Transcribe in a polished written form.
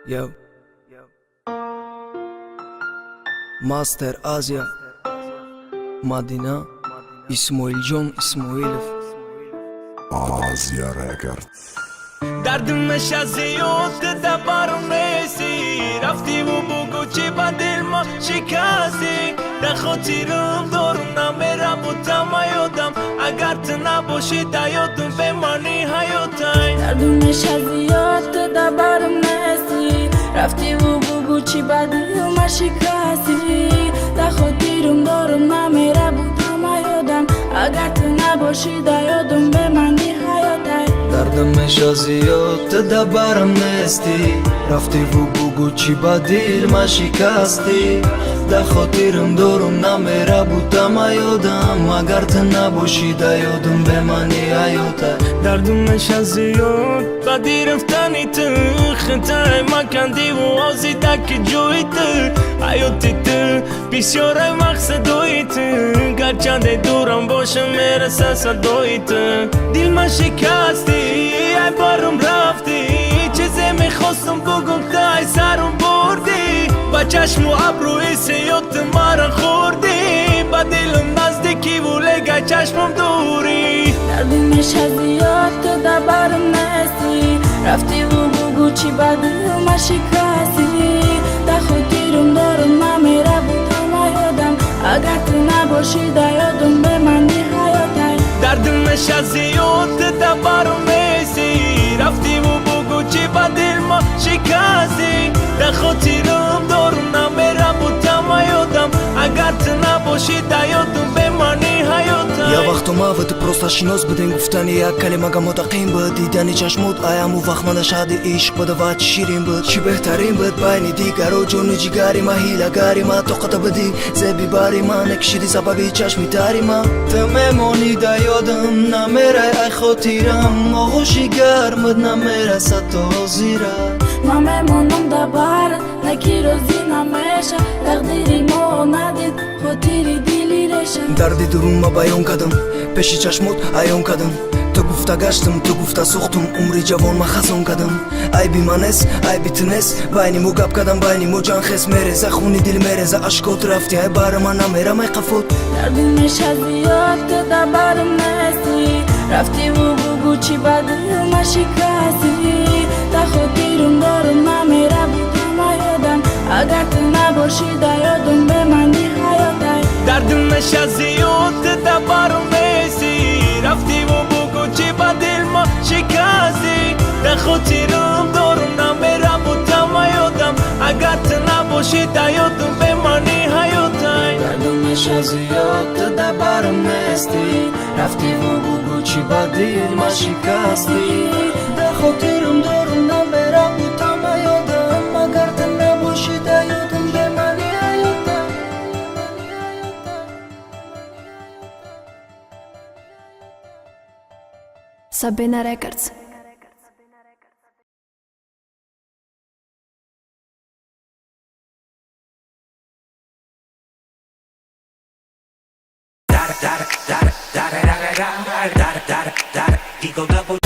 Yo, Master Asia, Madina, Ismoiljon Ismoilov. Asia Records. دردم شزیوت دبارم نیستی رفتی و بگو چی بدل ما شکستی در خاطرم دارم نمیرم بودم یادم اگر تو نباشی در یادم بمانی حیاتم دردم شزیوت دبارم نیستی رفتی و بگو چی بدل ما شکستی در خاطرم دارم نمیرم بودم یادم اگر تو نباشی در یادم بمانی حیاتم Dardımmış aziyot da barım nesti Rafti vu bugu chi badil ma shikasti Da khotirim dorum namera butama yodam Agar të naboshi da yodum bemani ayota دردم شزیوت بدی رفتنی تو خطای ما کندی و آزی دک جوی تو حیاتی تو بسیار مقصدوی تو گرچنده دورم باشه میرسه صدای تو دل من شکستی ای بارم رفتی چیزی میخواستم بگم تای سرم بردی با چشم و ابروی سیات مرا خوردی با دلم نزدیکی و لگه چشمم دوری دردم شزیوت دبارم نیستی رفتی و بگو چی بدل ما شکستی در خاطرم دارم نمیره بودم یادم اگر تو نباشی در یادم بمانی حیاتم دردم شزیوت دبارم نیستی رفتی و بگو چی بدل ما شکستی در خاطرم دارم نمیره بودم یادم اگر تو نباشی در یادم بمانی حیاتم Я вахтома ты просто шинос будем гуфтани як калимага мутақим буд дидани чашмуд аяму вахтмана шади ишқ будавад ширин буд чи беҳтарин буд байни дигару ҷону ҷигари ма ҳилагари ма тоқата будӣ зеби бари ма накишиди сабаби чашми тари ма ту мемонӣ да ёдам намерай ай хотирам оғӯши гармуд намерасад то ҳозира ما میمونم دبار نکی روزی نمیشه تقدیری ما ندید خاطری دلی رشم дарди дурумма баён кардам пеши чашмот аён кардам ту гуфта гаштам ту гуфта сӯхтум умри ҷавон ма хазон кардам айби манес айби ту нест байни мо гап кардам байни мо ҷанхес мереза хуни дил мереза ашкот рафти ай бара ман намерам ай қафот دردم شزیوت دبارم نیستی رفتی و بگو چی بدل ما شکستی در خاطرم دارم نمیره بودم یادم اگر تو نباشی در یادم بمانی حیاتم دردم شزیوت دبارم نیستی رفتی و بگو چی بدل ما شکستی در خاطرم دارم نمیره بودم یادم اگر تو نباشی در یادم بمانی حیاتم дардум шазиёт да барам нести рафти ву бугу чи бадил ма шикасти да хотирам дорум намерам бутама ёдам агар ту набоши да ёдам бемани ҳаётам Sabina Records. Eagle double